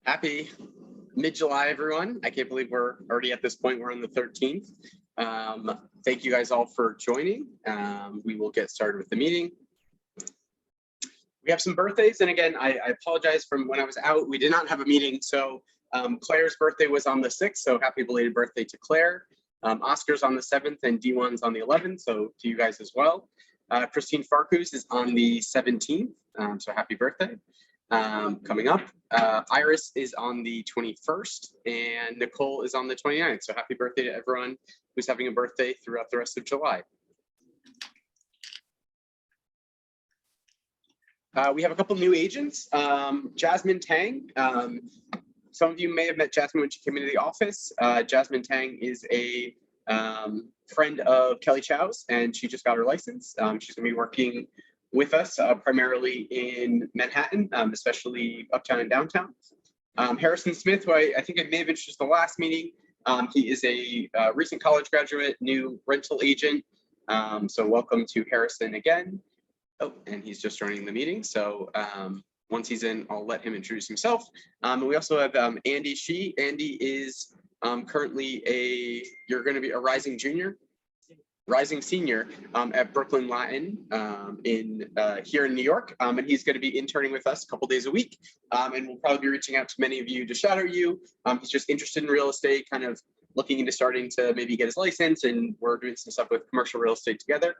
Happy mid-July, everyone. I can't believe we're already at this point. We're on the 13th. Thank you guys all for joining. We will get started with the meeting. We have some birthdays, and again, I apologize from when I was out. We did not have a meeting, so Claire's birthday was on the 6th, so happy belated birthday to Claire. Oscar's on the 7th, and D1's on the 11th, so to you guys as well. Christine Farkus is on the 17th, so happy birthday. Coming up, Iris is on the 21st, and Nicole is on the 29th, so happy birthday to everyone who's having a birthday throughout the rest of July. We have a couple new agents. Jasmine Tang. Some of you may have met Jasmine when she came into the office. Jasmine Tang is a friend of Kelly Chow's, and she just got her license. She's going to be working with us primarily in Manhattan, especially uptown and downtown. Harrison Smith, who I think I may have introduced the last meeting. He is a recent college graduate, new rental agent. So welcome to Harrison again. Oh, and he's just joining the meeting. So once he's in, I'll let him introduce himself. And we also have Andy Shee. Andy is currently you're going to be a rising senior at Brooklyn Latin here in New York. And he's going to be interning with us a couple days a week. And we'll probably be reaching out to many of you to shadow you. He's just interested in real estate, kind of looking into starting to maybe get his license, and we're doing some stuff with commercial real estate together.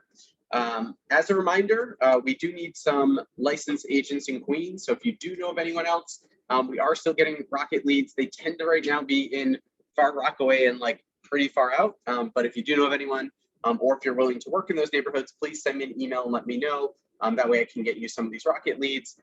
As a reminder, we do need some licensed agents in Queens. So if you do know of anyone else, we are still getting Rocket leads. They tend to right now be in Far Rockaway and like pretty far out. But if you do know of anyone, or if you're willing to work in those neighborhoods, please send me an email and let me know. That way I can get you some of these Rocket leads.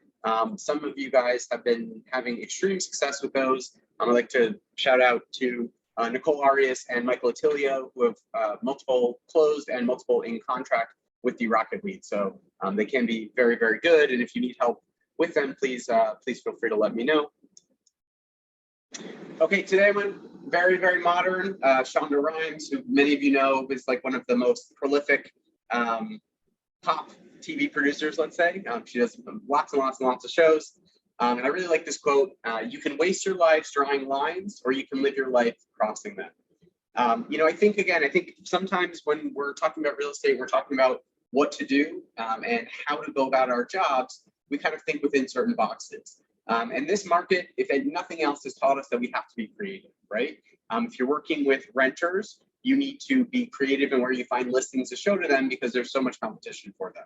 Some of you guys have been having extreme success with those. I'd like to shout out to Nicole Arias and Michael Attilio, who have multiple closed and multiple in contract with the Rocket leads. So they can be very, very good. And if you need help with them, please feel free to let me know. Okay, today I'm on very, very modern. Shonda Rhimes, who many of you know is like one of the most prolific pop TV producers, let's say. She does lots and lots and lots of shows. And I really like this quote: you can waste your lives drawing lines, or you can live your life crossing them. I think sometimes when we're talking about real estate, we're talking about what to do and how to go about our jobs. We kind of think within certain boxes. And this market, if nothing else, has taught us that we have to be creative, right? If you're working with renters, you need to be creative in where you find listings to show to them because there's so much competition for them.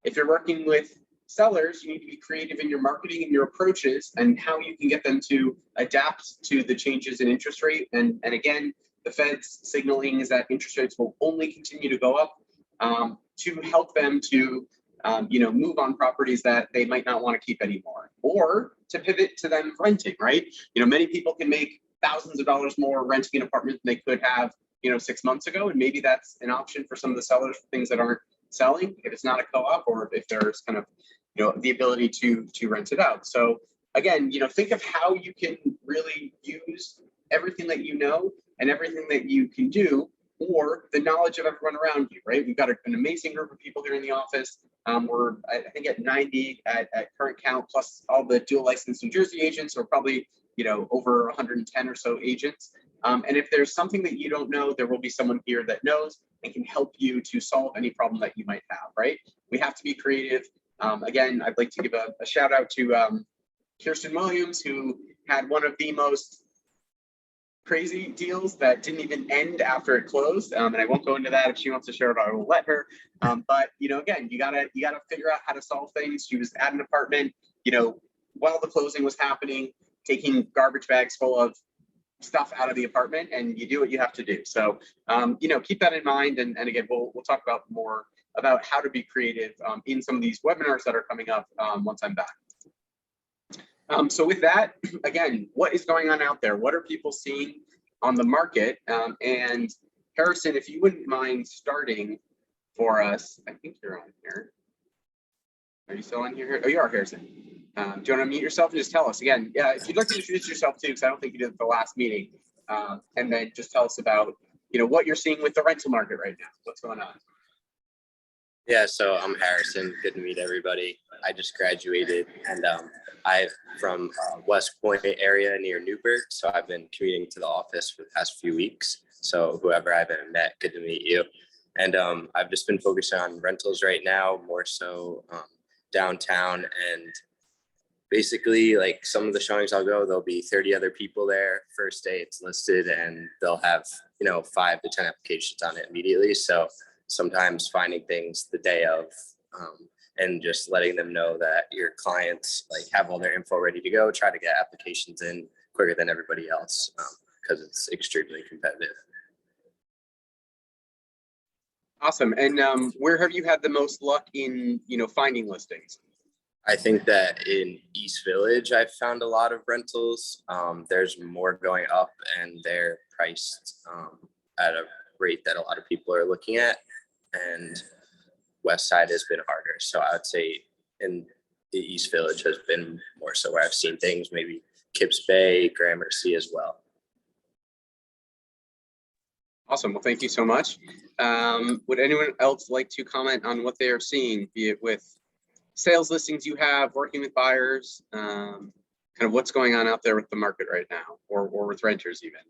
If you're working with sellers, you need to be creative in your marketing and your approaches and how you can get them to adapt to the changes in interest rate. And again, the Fed's signaling is that interest rates will only continue to go up to help them to move on properties that they might not want to keep anymore, or to pivot to them renting, right? Many people can make thousands of dollars more renting an apartment than they could have, 6 months ago. And maybe that's an option for some of the sellers for things that aren't selling, if it's not a co-op, or if there's kind of, the ability to rent it out. So again, think of how you can really use everything that you know and everything that you can do, or the knowledge of everyone around you, right? We've got an amazing group of people here in the office. We're, I think, at 90 at current count, plus all the dual licensed New Jersey agents, or probably, over 110 or so agents. And if there's something that you don't know, there will be someone here that knows and can help you to solve any problem that you might have, right? We have to be creative. Again, I'd like to give a shout out to Kirsten Williams, who had one of the most crazy deals that didn't even end after it closed. And I won't go into that. If she wants to share it, I will let her. But again, you gotta figure out how to solve things. She was at an apartment, while the closing was happening, taking garbage bags full of stuff out of the apartment, and you do what you have to do. So keep that in mind. And again, we'll talk about more about how to be creative in some of these webinars that are coming up once I'm back. So with that, again, what is going on out there? What are people seeing on the market? And Harrison, if you wouldn't mind starting for us, I think you're on here. Are you still on here? Oh, you are, Harrison. Do you want to unmute yourself and just tell us again? Yeah, if you'd like to introduce yourself too, because I don't think you did at the last meeting, and then just tell us about what you're seeing with the rental market right now. What's going on? Yeah, so I'm Harrison. Good to meet everybody. I just graduated, and I'm from West Point area near Newburgh. So I've been commuting to the office for the past few weeks. So whoever I haven't met, good to meet you. And I've just been focusing on rentals right now, more so downtown. And basically, like some of the showings I'll go, there'll be 30 other people there. First day it's listed, and they'll have 5 to 10 applications on it immediately. So sometimes finding things the day of, and just letting them know that your clients like have all their info ready to go, try to get applications in quicker than everybody else, because it's extremely competitive. Awesome. And where have you had the most luck in finding listings? I think that in East Village, I've found a lot of rentals. There's more going up, and they're priced at a rate that a lot of people are looking at. And West Side has been harder. So I would say in the East Village has been more so where I've seen things, maybe Kips Bay, Gramercy as well. Awesome. Well, thank you so much. Would anyone else like to comment on what they are seeing, be it with sales listings you have, working with buyers, kind of what's going on out there with the market right now, or with renters even?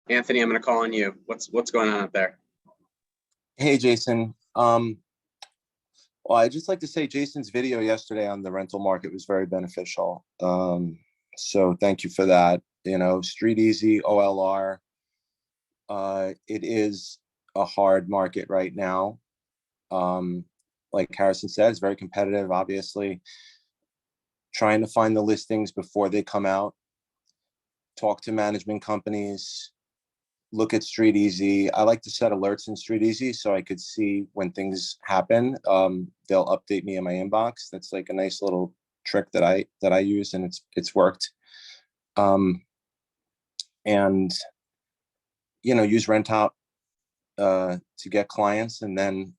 Anthony, I'm going to call on you. What's going on out there? Hey, Jason. Well, I'd just like to say Jason's video yesterday on the rental market was very beneficial. So thank you for that. Street Easy, OLR. It is a hard market right now. Like Harrison said, it's very competitive, obviously. Trying to find the listings before they come out. Talk to management companies. Look at Street Easy. I like to set alerts in Street Easy so I could see when things happen. They'll update me in my inbox. That's like a nice little trick that I use, and it's worked. And use Rent Out to get clients. And then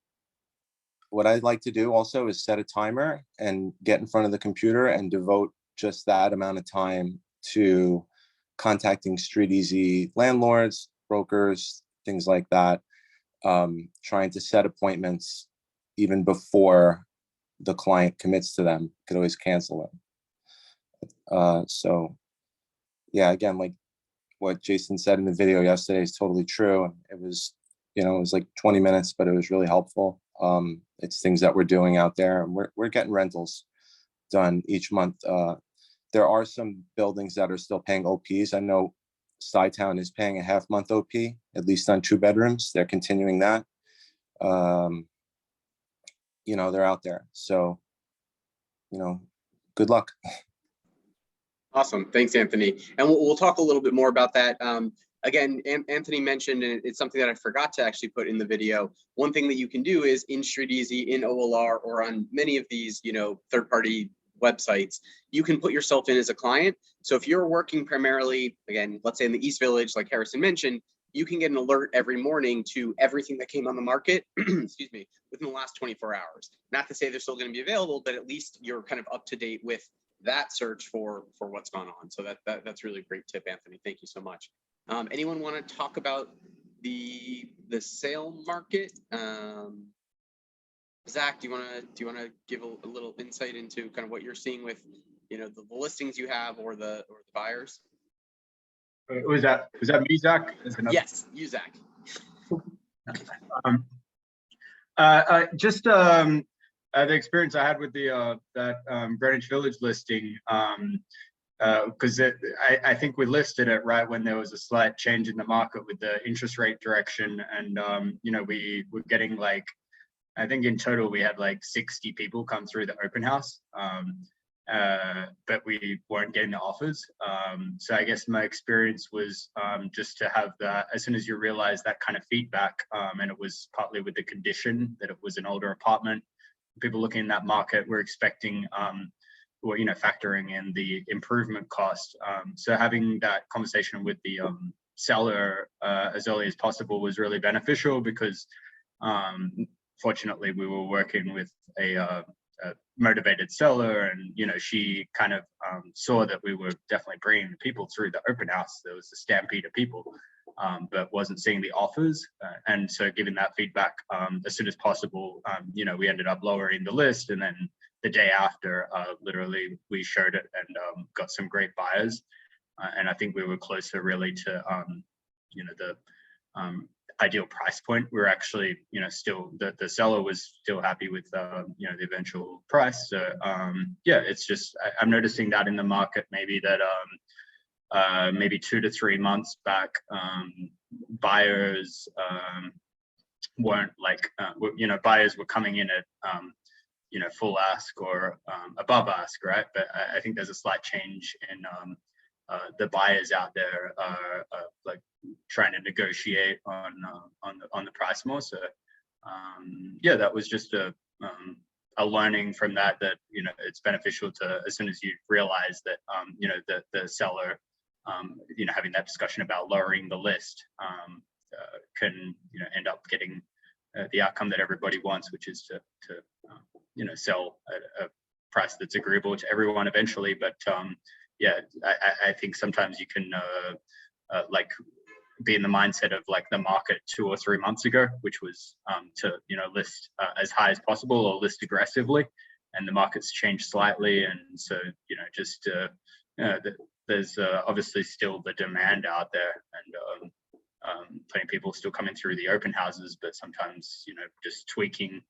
what I'd like to do also is set a timer and get in front of the computer and devote just that amount of time to contacting Street Easy landlords, brokers, things like that, trying to set appointments even before the client commits to them. Could always cancel them. So yeah, again, like what Jason said in the video yesterday is totally true. It was like 20 minutes, but it was really helpful. It's things that we're doing out there, and we're getting rentals done each month. There are some buildings that are still paying OPs. I know Sci-Town is paying a half-month OP, at least on 2 bedrooms. They're continuing that. They're out there. So, good luck. Awesome. Thanks, Anthony. And we'll talk a little bit more about that. Again, Anthony mentioned, and it's something that I forgot to actually put in the video. One thing that you can do is in Street Easy, in OLR, or on many of these, third-party websites, you can put yourself in as a client. So if you're working primarily, again, let's say in the East Village, like Harrison mentioned, you can get an alert every morning to everything that came on the market, excuse me, within the last 24 hours. Not to say they're still going to be available, but at least you're kind of up to date with that search for what's gone on. So that's really a great tip, Anthony. Thank you so much. Anyone want to talk about the sale market? Zach, do you want to give a little insight into kind of what you're seeing with the listings you have or the buyers? Was that me, Zach? Yes, you, Zach. Just the experience I had with that Greenwich Village listing, because I think we listed it right when there was a slight change in the market with the interest rate direction, and we were getting like, I think in total we had like 60 people come through the open house, but we weren't getting the offers. So I guess my experience was just to have that, as soon as you realize that kind of feedback, and it was partly with the condition that it was an older apartment, people looking in that market were expecting, factoring in the improvement cost. So having that conversation with the seller as early as possible was really beneficial, because fortunately we were working with a motivated seller, and she kind of saw that we were definitely bringing people through the open house. There was a stampede of people, but wasn't seeing the offers. And so given that feedback as soon as possible, we ended up lowering the list. And then the day after, literally, we showed it and got some great buyers. And I think we were closer really to, the ideal price point. We were actually, still, the seller was still happy with, the eventual price. So, it's just, I'm noticing that in the market, maybe that, maybe 2 to 3 months back, buyers weren't like, buyers were coming in at, full ask or above ask, right? But I think there's a slight change in the buyers out there are like trying to negotiate on the price more. So that was just a learning from that it's beneficial to, as soon as you realize that the seller having that discussion about lowering the list can end up getting the outcome that everybody wants, which is to sell at a price that's agreeable to everyone eventually. But I think sometimes you can like be in the mindset of like the market 2 or 3 months ago, which was to list as high as possible or list aggressively, and the market's changed slightly, and so just there's obviously still the demand out there, and plenty of people still coming through the open houses, but sometimes just tweaking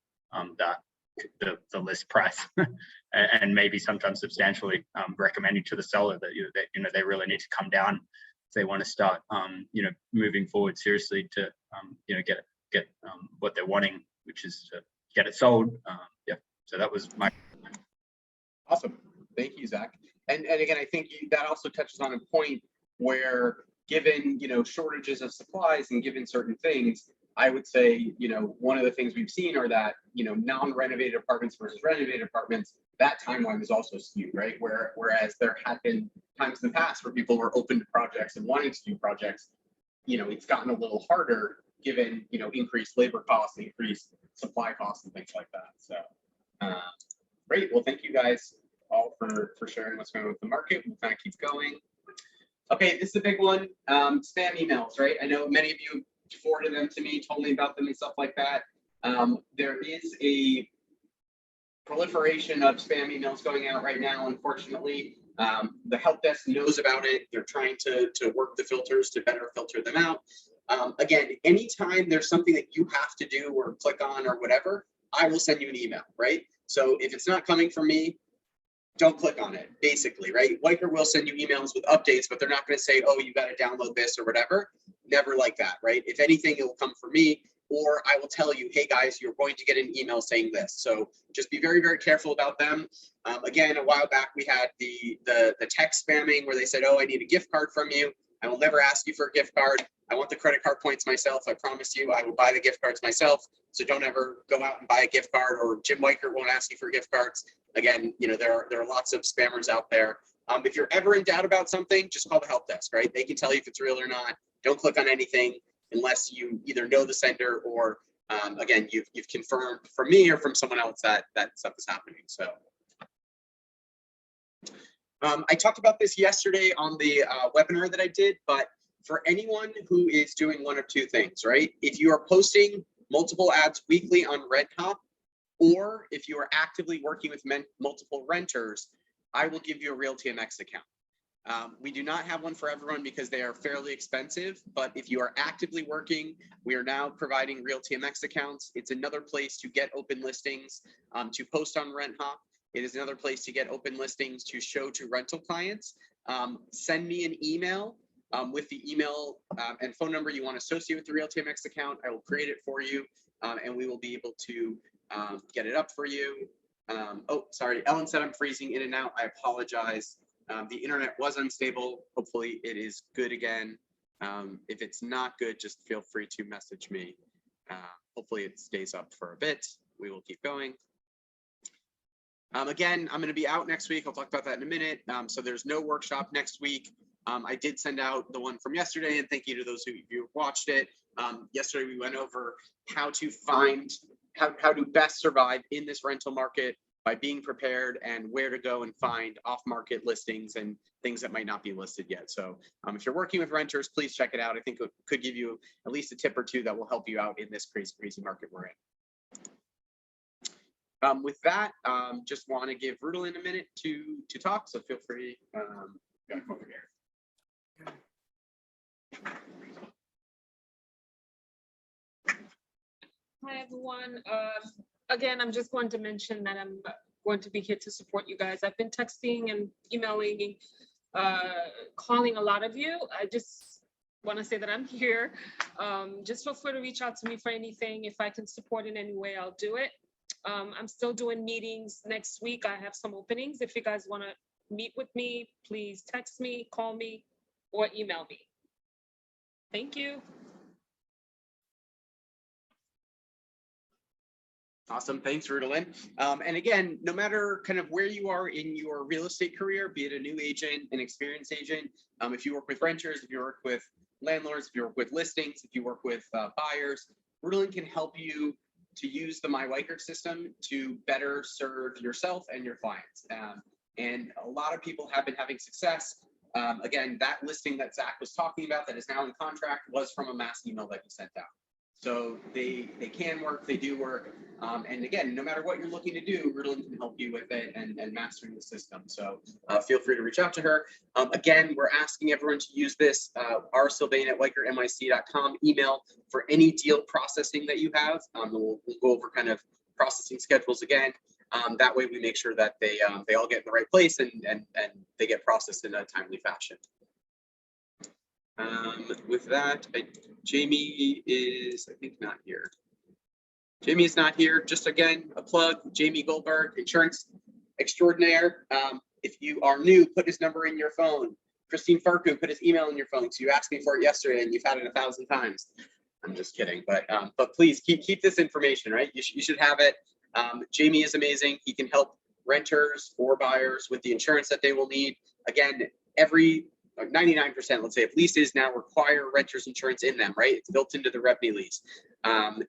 the list price and maybe sometimes substantially recommending to the seller that they really need to come down if they want to start moving forward seriously to get what they're wanting, which is to get it sold. So that was my Awesome. Thank you, Zach. And again, I think that also touches on a point where, given shortages of supplies and given certain things, I would say one of the things we've seen are that non-renovated apartments versus renovated apartments, that timeline is also skewed, right? Whereas there had been times in the past where people were open to projects and wanting to do projects, it's gotten a little harder given increased labor costs, increased supply costs, and things like that. So great. Well, thank you guys all for sharing what's going on with the market. We'll kind of keep going. Okay, this is a big one. Spam emails, right? I know many of you forwarded them to me, told me about them and stuff like that. There is a proliferation of spam emails going out right now, unfortunately. The help desk knows about it. They're trying to work the filters to better filter them out. Again, anytime there's something that you have to do or click on or whatever, I will send you an email, right? So if it's not coming from me, don't click on it, basically, right? Weichert will send you emails with updates, but they're not going to say, oh, you got to download this or whatever. Never like that, right? If anything, it will come from me, or I will tell you, hey guys, you're going to get an email saying this. So just be very, very careful about them. Again, a while back, we had the text spamming where they said, oh, I need a gift card from you. I will never ask you for a gift card. I want the credit card points myself. I promise you, I will buy the gift cards myself. So don't ever go out and buy a gift card, or Jim Weichert won't ask you for gift cards. Again, there are lots of spammers out there. If you're ever in doubt about something, just call the help desk, right? They can tell you if it's real or not. Don't click on anything unless you either know the sender or, again, you've confirmed from me or from someone else that stuff is happening. So I talked about this yesterday on the webinar that I did, but for anyone who is doing one of two things, right? If you are posting multiple ads weekly on RedTop, or if you are actively working with multiple renters, I will give you a RealTMX account. We do not have one for everyone because they are fairly expensive, but if you are actively working, we are now providing RealTMX accounts. It's another place to get open listings, to post on RentHop. It is another place to get open listings to show to rental clients. Send me an email with the email and phone number you want to associate with the RealTMX account. I will create it for you, and we will be able to get it up for you. Oh, sorry, Ellen said I'm freezing in and out. I apologize. The internet was unstable. Hopefully it is good again. If it's not good, just feel free to message me. Hopefully it stays up for a bit. We will keep going. Again, I'm going to be out next week. I'll talk about that in a minute. So there's no workshop next week. I did send out the one from yesterday, and thank you to those who watched it. Yesterday we went over how to find how to best survive in this rental market by being prepared and where to go and find off-market listings and things that might not be listed yet. So if you're working with renters, please check it out. I think it could give you at least a tip or two that will help you out in this crazy market we're in. With that, just want to give Rudolin a minute to talk, so feel free. Come over here. Hi, everyone. Again, I'm just going to mention that I'm going to be here to support you guys. I've been texting and emailing, calling a lot of you. I just want to say that I'm here. Just feel free to reach out to me for anything. If I can support in any way, I'll do it. I'm still doing meetings next week. I have some openings. If you guys want to meet with me, please text me, call me, or email me. Thank you. Awesome, thanks, Rudolin. And again, no matter kind of where you are in your real estate career, be it a new agent, an experienced agent, if you work with renters, if you work with landlords, if you work with listings, if you work with buyers, Rudolin can help you to use the Weichert system to better serve yourself and your clients. And a lot of people have been having success. Again, that listing that Zach was talking about that is now in contract was from a mass email that he sent out. So they can work, they do work. And again, no matter what you're looking to do, Rudolin can help you with it and mastering the system. So feel free to reach out to her. Again, we're asking everyone to use this rsylvain@weichertmic.com email for any deal processing that you have. We'll go over kind of processing schedules again. That way we make sure that they all get in the right place and they get processed in a timely fashion. With that, Jamie is, I think, not here. Jamie is not here. Just again, a plug, Jamie Goldberg, insurance extraordinaire. If you are new, put his number in your phone. Christine Farku, put his email in your phone. So you asked me for it yesterday and you've had it 1,000 times. I'm just kidding, but please keep this information, right? You should have it. Jamie is amazing. He can help renters or buyers with the insurance that they will need. Again, every 99%, let's say, of leases now require renters insurance in them, right? It's built into the revenue lease.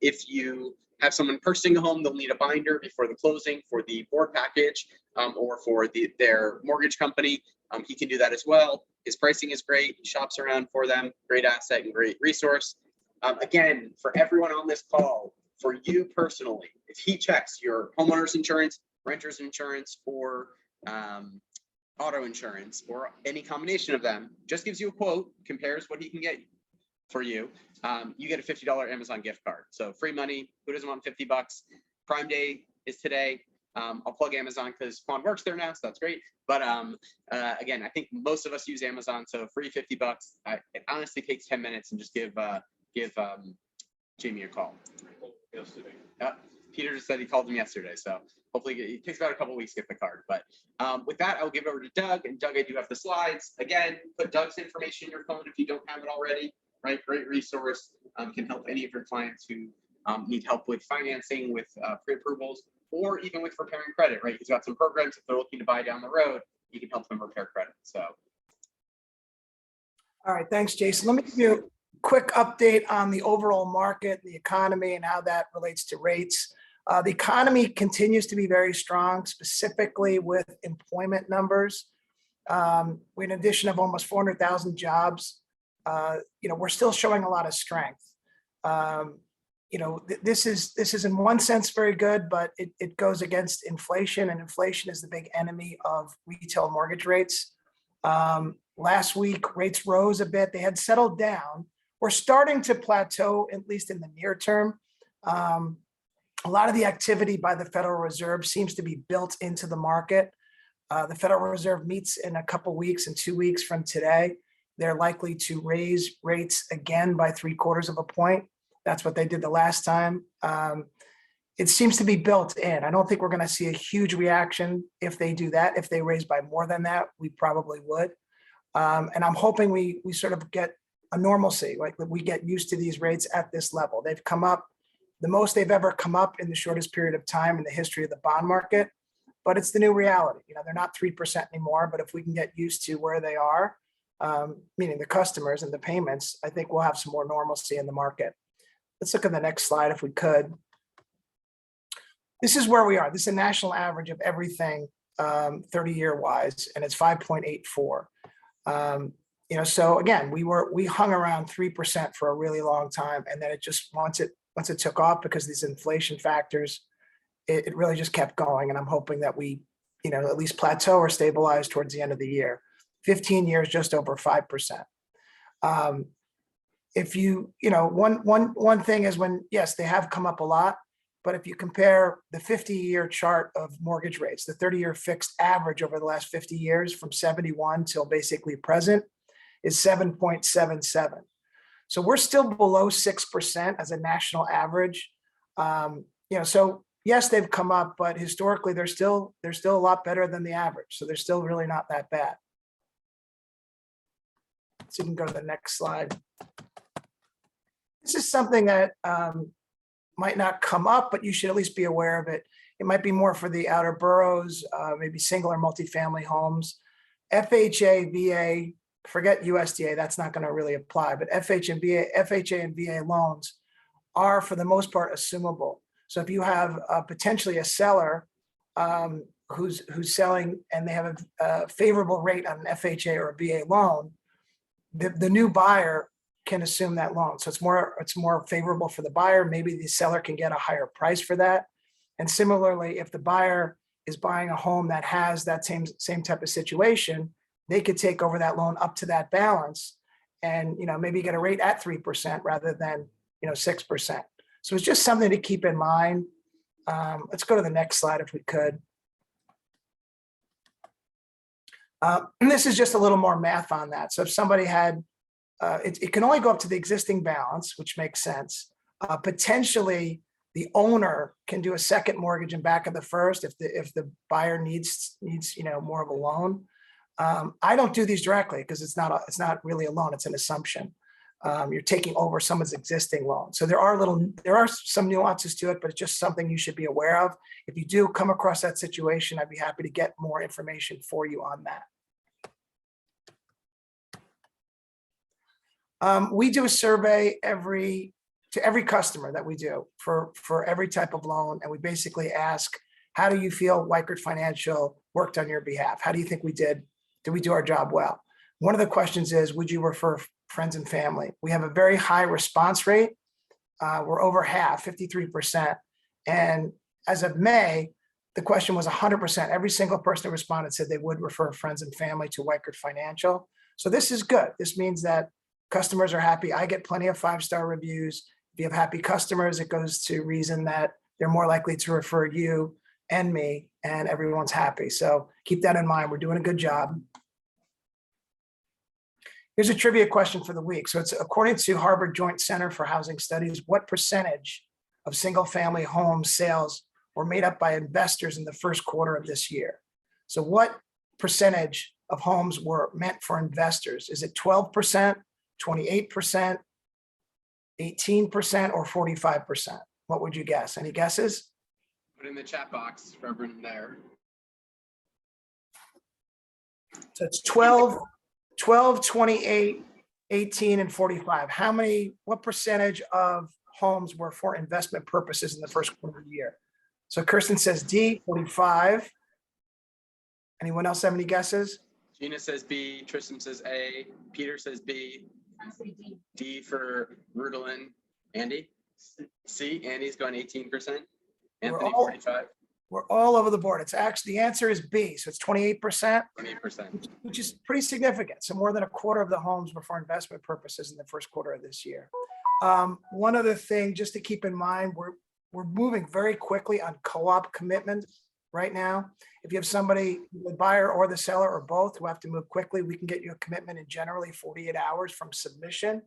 If you have someone purchasing a home, they'll need a binder before the closing for the board package or for their mortgage company. He can do that as well. His pricing is great. He shops around for them. Great asset and great resource. Again, for everyone on this call, for you personally, if he checks your homeowner's insurance, renter's insurance, or auto insurance, or any combination of them, just gives you a quote, compares what he can get for you, you get a $50 Amazon gift card. So free money. Who doesn't want 50 bucks? Prime Day is today. I'll plug Amazon because Juan works there now, so that's great. But again, I think most of us use Amazon, so free 50 bucks. It honestly takes 10 minutes, and just give Jamie a call. Yesterday. Peter just said he called him yesterday, so hopefully it takes about a couple weeks to get the card. But with that, I'll give it over to Doug. And Doug, I do have the slides. Again, put Doug's information in your phone if you don't have it already. Right, great resource. Can help any of your clients who need help with financing, with pre-approvals, or even with repairing credit. Right, he's got some programs if they're looking to buy down the road. You can help them repair credit. So. All right, thanks, Jason. Let me give you a quick update on the overall market, the economy, and how that relates to rates. The economy continues to be very strong, specifically with employment numbers. We had an addition of almost 400,000 jobs. We're still showing a lot of strength. This is in one sense very good, but it goes against inflation, and inflation is the big enemy of retail mortgage rates. Last week, rates rose a bit. They had settled down. We're starting to plateau, at least in the near term. A lot of the activity by the Federal Reserve seems to be built into the market. The Federal Reserve meets in a couple weeks, in 2 weeks from today. They're likely to raise rates again by 3/4 of a point. That's what they did the last time. It seems to be built in. I don't think we're going to see a huge reaction if they do that. If they raise by more than that, we probably would. And I'm hoping we sort of get a normalcy, like we get used to these rates at this level. They've come up the most they've ever come up in the shortest period of time in the history of the bond market, but it's the new reality. They're not 3% anymore, but if we can get used to where they are, meaning the customers and the payments, I think we'll have some more normalcy in the market. Let's look at the next slide if we could. this is where we are. This is a national average of everything 30-year wise, and it's 5.84. So again, we hung around 3% for a really long time, and then it just once it took off because these inflation factors, it really just kept going. And I'm hoping that we, at least plateau or stabilize towards the end of the year. 15 years, just over 5%. If one thing is when, yes, they have come up a lot, but if you compare the 50-year chart of mortgage rates, the 30-year fixed average over the last 50 years from 71 till basically present is 7.77. So we're still below 6% as a national average. So yes, they've come up, but historically they're still a lot better than the average. So they're still really not that bad. So you can go to the next slide. This is something that might not come up, but you should at least be aware of it. It might be more for the outer boroughs, maybe single or multifamily homes. FHA, VA, forget USDA, that's not going to really apply, but FHA and VA loans are for the most part assumable. So if you have potentially a seller who's selling and they have a favorable rate on an FHA or a VA loan, the new buyer can assume that loan. So it's more favorable for the buyer. Maybe the seller can get a higher price for that. And similarly, if the buyer is buying a home that has that same type of situation, they could take over that loan up to that balance and maybe get a rate at 3% rather than 6%. So it's just something to keep in mind. Let's go to the next slide if we could. And this is just a little more math on that. So if somebody had, it can only go up to the existing balance, which makes sense. Potentially, the owner can do a second mortgage in back of the first if the buyer needs more of a loan. I don't do these directly because it's not really a loan; it's an assumption. You're taking over someone's existing loan, so there are some nuances to it, but it's just something you should be aware of. If you do come across that situation, I'd be happy to get more information for you on that. We do a survey to every customer that we do for every type of loan, and we basically ask, how do you feel Weichert Financial worked on your behalf? How do you think we did? Did we do our job well? One of the questions is, would you refer friends and family? We have a very high response rate. We're over half, 53%. And as of May, the question was 100%. Every single person who responded said they would refer friends and family to Weichert Financial. So this is good. This means that customers are happy. I get plenty of 5-star reviews. If you have happy customers, it goes to reason that they're more likely to refer you and me, and everyone's happy. So keep that in mind. We're doing a good job. Here's a trivia question for the week. So it's according to Harvard Joint Center for Housing Studies, what percentage of single-family home sales were made up by investors in the first quarter of this year? So what percentage of homes were meant for investors? Is it 12%, 28%, 18%, or 45%? What would you guess? Any guesses? Put in the chat box for everyone there. So it's 12, 28, 18, and 45. What percentage of homes were for investment purposes in the first quarter of the year? So Kirsten says D, 45. Anyone else have any guesses? Gina says B, Tristan says A, Peter says B. I say D. D for Rudolin. Andy? C, Andy's going 18%. Anthony, 45. We're all over the board. It's actually, the answer is B. So it's 28%, 28%. which is pretty significant. So more than a quarter of the homes were for investment purposes in the first quarter of this year. One other thing, just to keep in mind, we're moving very quickly on co-op commitments right now. If you have somebody, the buyer or the seller or both, who have to move quickly, we can get you a commitment in generally 48 hours from submission.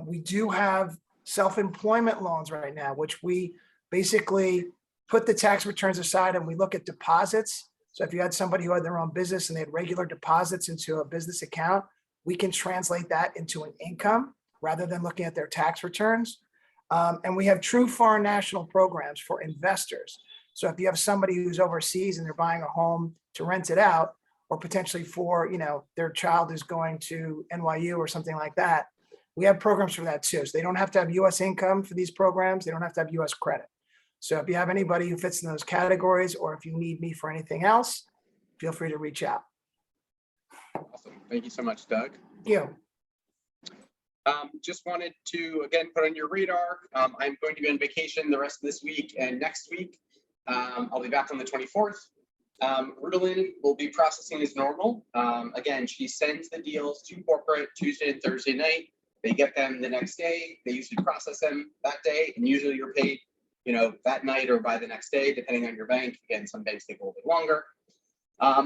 We do have self-employment loans right now, which we basically put the tax returns aside and we look at deposits. So if you had somebody who had their own business and they had regular deposits into a business account, we can translate that into an income rather than looking at their tax returns. And we have true foreign national programs for investors. So if you have somebody who's overseas and they're buying a home to rent it out, or potentially for, their child is going to NYU or something like that, we have programs for that too. So they don't have to have US income for these programs. They don't have to have US credit. So if you have anybody who fits in those categories, or if you need me for anything else, feel free to reach out. Awesome. Thank you so much, Doug. Thank you. Just wanted to, again, put on your radar. I'm going to be on vacation the rest of this week and next week. I'll be back on the 24th. Ritalin will be processing as normal. Again, she sends the deals to corporate Tuesday and Thursday night. They get them the next day. They usually process them that day, and usually you're paid, you know, that night or by the next day, depending on your bank. Again, some banks take a little bit longer.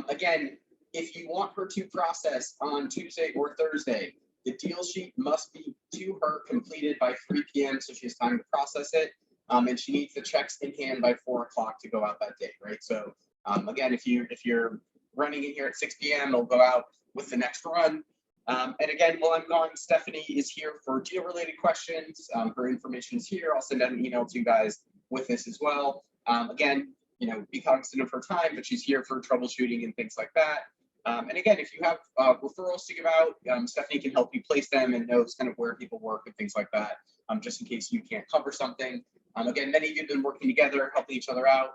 Again, if you want her to process on Tuesday or Thursday, the deal sheet must be to her completed by 3 p.m. so she has time to process it. And she needs the checks in hand by 4 o'clock to go out that day, right? So again, if you're running in here at 6 p.m., it'll go out with the next run. And again, while I'm gone, Stephanie is here for deal related questions. Her information is here. I'll send out an email to you guys with this as well. Again, you know, be cognizant of her time, but she's here for troubleshooting and things like that. And again, if you have referrals to give out, Stephanie can help you place them and knows kind of where people work and things like that, just in case you can't cover something. Again, many of you have been working together, helping each other out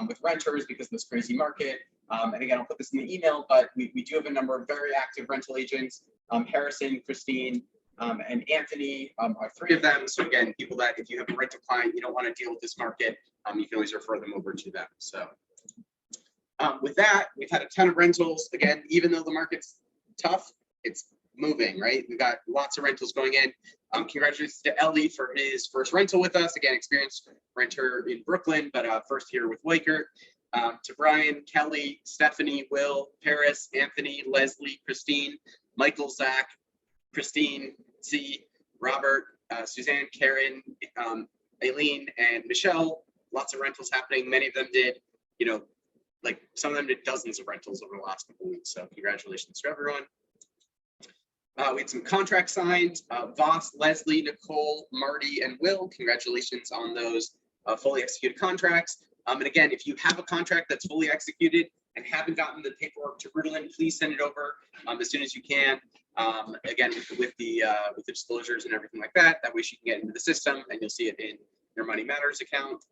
with renters because of this crazy market. And again, I'll put this in the email, but we do have a number of very active rental agents. Harrison, Christine, and Anthony are 3 of them. So again, people that if you have a rental client, you don't want to deal with this market, you can always refer them over to them. So with that, we've had a ton of rentals. Again, even though the market's tough, it's moving, right? We've got lots of rentals going in. Congratulations to Ellie for his first rental with us. Again, experienced renter in Brooklyn, but first here with Weichert. To Brian, Kelly, Stephanie, Will, Paris, Anthony, Leslie, Christine, Michael, Zach, Christine, C, Robert, Suzanne, Karen, Aileen, and Michelle. Lots of rentals happening. Many of them did, you know, like some of them did dozens of rentals over the last couple of weeks. So congratulations to everyone. We had some contracts signed. Voss, Leslie, Nicole, Marty, and Will. Congratulations on those fully executed contracts. And again, if you have a contract that's fully executed and haven't gotten the paperwork to Ritalin, please send it over as soon as you can. Again, with the disclosures and everything like that. That way she can get into the system and you'll see it in your Money Matters account.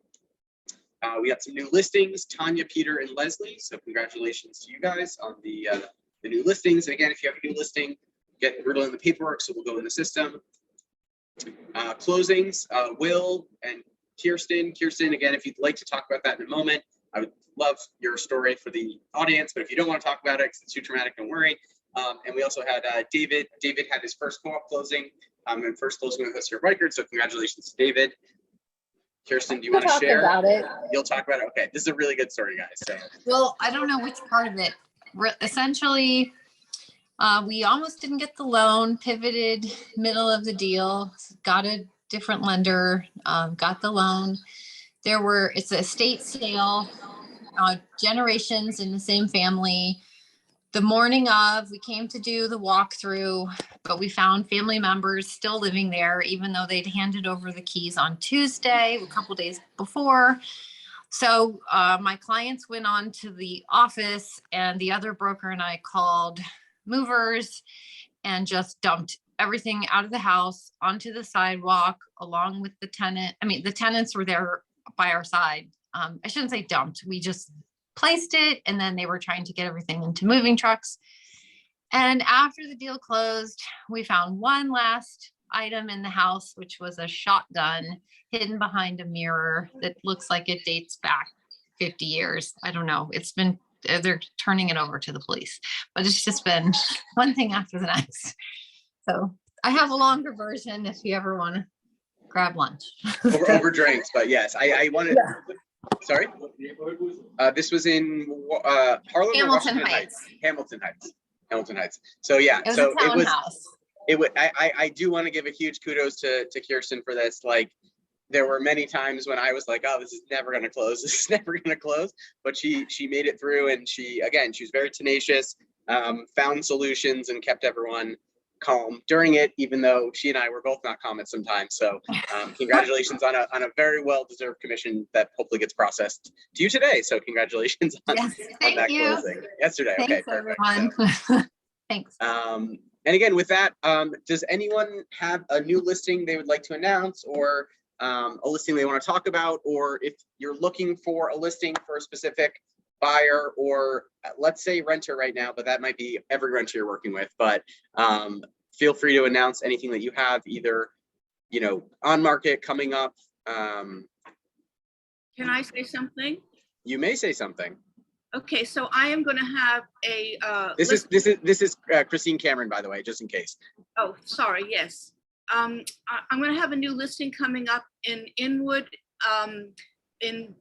We got some new listings, Tanya, Peter, and Leslie. So congratulations to you guys on the new listings. And again, if you have a new listing, get Ritalin the paperwork, so we'll go in the system. Closings, Will and Kirsten. Kirsten, again, if you'd like to talk about that in a moment, I would love your story for the audience, but if you don't want to talk about it because it's too traumatic, don't worry. And we also had David. David had his first co-op closing and first closing with us here at Weichert, so congratulations to David. Kirsten, do you want to share? About it. You'll talk about it? Okay, this is a really good story, guys. So. Well, I don't know which part of it. Essentially, we almost didn't get the loan, pivoted middle of the deal, got a different lender, got the loan. It's a estate sale, generations in the same family. The morning of, we came to do the walkthrough, but we found family members still living there, even though they'd handed over the keys on Tuesday, a couple days before. So my clients went on to the office and the other broker and I called movers and just dumped everything out of the house onto the sidewalk along with the tenant. I mean, the tenants were there by our side. I shouldn't say dumped. We just placed it and then they were trying to get everything into moving trucks. And after the deal closed, we found one last item in the house, which was a shotgun hidden behind a mirror that looks like it dates back 50 years. I don't know. They're turning it over to the police, but it's just been one thing after the next. So I have a longer version if you ever want to grab lunch. over drinks, but yes, I wanted. Yeah. Sorry, this was in Harlem, Hamilton Heights. Hamilton Heights. So yeah, it was a townhouse. I do want to give a huge kudos to Kirsten for this. Like, there were many times when I was like, oh, this is never going to close. This is never going to close. But she made it through, and she was very tenacious, found solutions, and kept everyone calm during it, even though she and I were both not calm at some time. So congratulations on a very well-deserved commission that hopefully gets processed to you today. So congratulations on that closing yesterday. Thanks, okay, perfect. Everyone. So, thanks. And again, with that, does anyone have a new listing they would like to announce, or a listing they want to talk about, or if you're looking for a listing for a specific buyer, or let's say renter right now, but that might be every renter you're working with. But feel free to announce anything that you have, either, you know, on market, coming up. Can I say something? You may say something. Okay, so I am going to have a. This is Christine Cameron, by the way, just in case. Oh, sorry. Yes. I'm going to have a new listing coming up in Inwood, in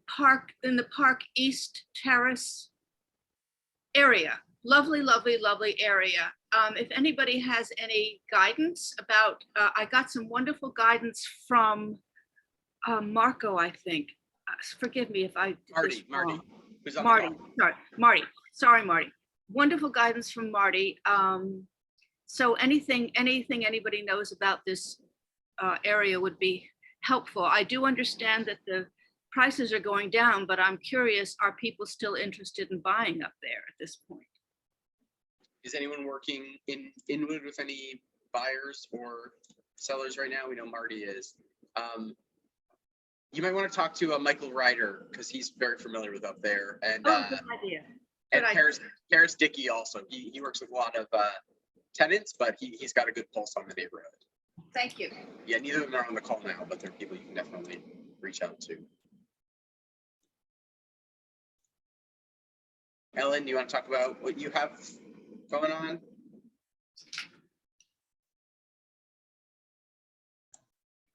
the Park East Terrace area. Lovely, lovely, lovely area. If anybody has any guidance about, I got some wonderful guidance from Marco, I think. Forgive me if I did this Marty. wrong. Who's on the call? Sorry, Marty. Wonderful guidance from Marty. So anything anybody knows about this area would be helpful. I do understand that the prices are going down, but I'm curious, are people still interested in buying up there at this point? Is anyone working in Inwood with any buyers or sellers right now? We know Marty is. You might want to talk to Michael Ryder, because he's very familiar with up there. And Good idea. And Paris Dickey also. He works with a lot of tenants, but he's got a good pulse on the neighborhood. Thank you. Yeah, neither of them are on the call now, but they're people you can definitely reach out to. Ellen, do you want to talk about what you have going on?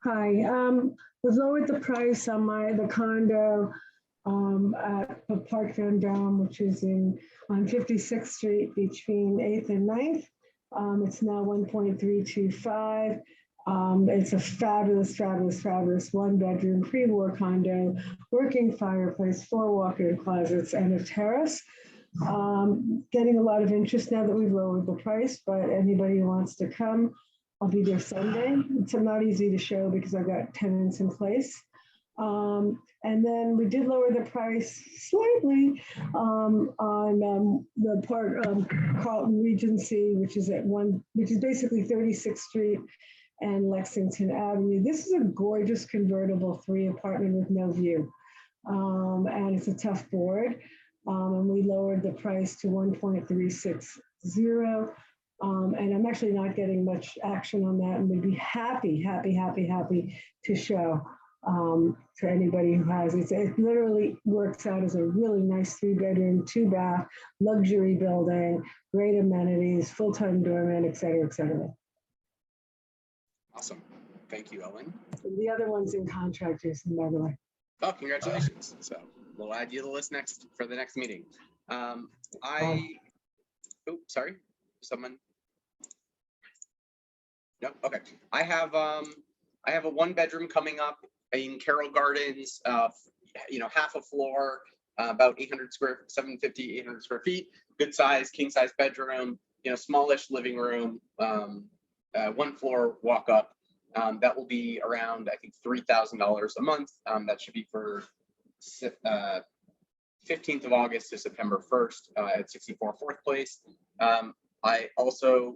Hi, we've lowered the price on the condo at the Park Vendome, which is on 56th Street between 8th and 9th. It's now 1.325. It's a fabulous one-bedroom pre-war condo, working fireplace, 4 walk-in closets, and a terrace. Getting a lot of interest now that we've lowered the price, but anybody who wants to come, I'll be there Sunday. It's not easy to show because I've got tenants in place. And then we did lower the price slightly on the part of Carlton Regency, which is basically 36th Street and Lexington Avenue. This is a gorgeous convertible 3 apartment with no view. And it's a tough board. And we lowered the price to 1.360. And I'm actually not getting much action on that, and we'd be happy to show to anybody who has it. It literally works out as a really nice 3-bedroom, 2-bath, luxury building, great amenities, full-time doorman, et cetera, et cetera. Awesome. Thank you, Ellen. And the other one's in contract, Jason, by the way. Oh, congratulations. So we'll add you to the list for the next meeting. Sorry, someone. No, okay. I have a 1-bedroom coming up in Carroll Gardens. Half a floor, about 750, 800 square feet. Good size, king size bedroom. Smallish living room. 1 floor walk up. That will be around, I think, $3,000 a month. That should be for 15th of August to September 1st at 64 4th Place.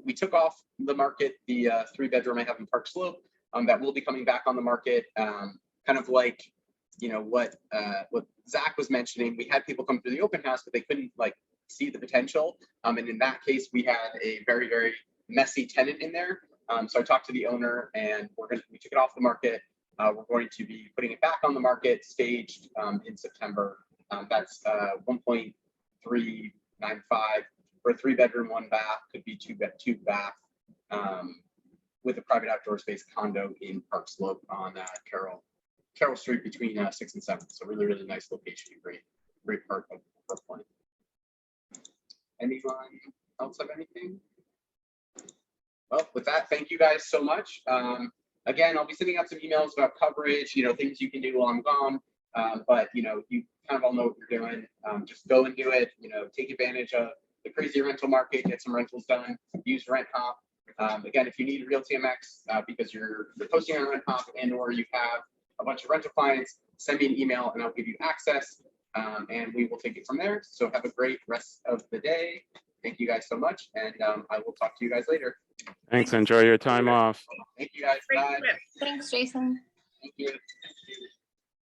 We took off the market the 3-bedroom I have in Park Slope. That will be coming back on the market. Kind of like, what Zach was mentioning. We had people come through the open house, but they couldn't see the potential. And in that case, we had a very, very messy tenant in there. So I talked to the owner, and we took it off the market. We're going to be putting it back on the market, staged in September. That's 1.395 for a 3-bedroom, 1 bath. Could be 2 bath with a private outdoor space condo in Park Slope on Carroll Street between 6th and 7th. So really, really nice location. Great part of Brooklyn. Anyone else have anything? Well, with that, thank you guys so much. Again, I'll be sending out some emails about coverage, things you can do while I'm gone. But you kind of all know what you're doing. Just go and do it. Take advantage of the crazy rental market, get some rentals done, use RentHop. Again, if you need Realty MX because you're posting on RentHop and/or you have a bunch of rental clients, send me an email and I'll give you access, and we will take it from there. So have a great rest of the day. Thank you guys so much, and I will talk to you guys later. Thanks. Enjoy your time off. Thank you guys. Bye. Thanks, Jason. Thank you.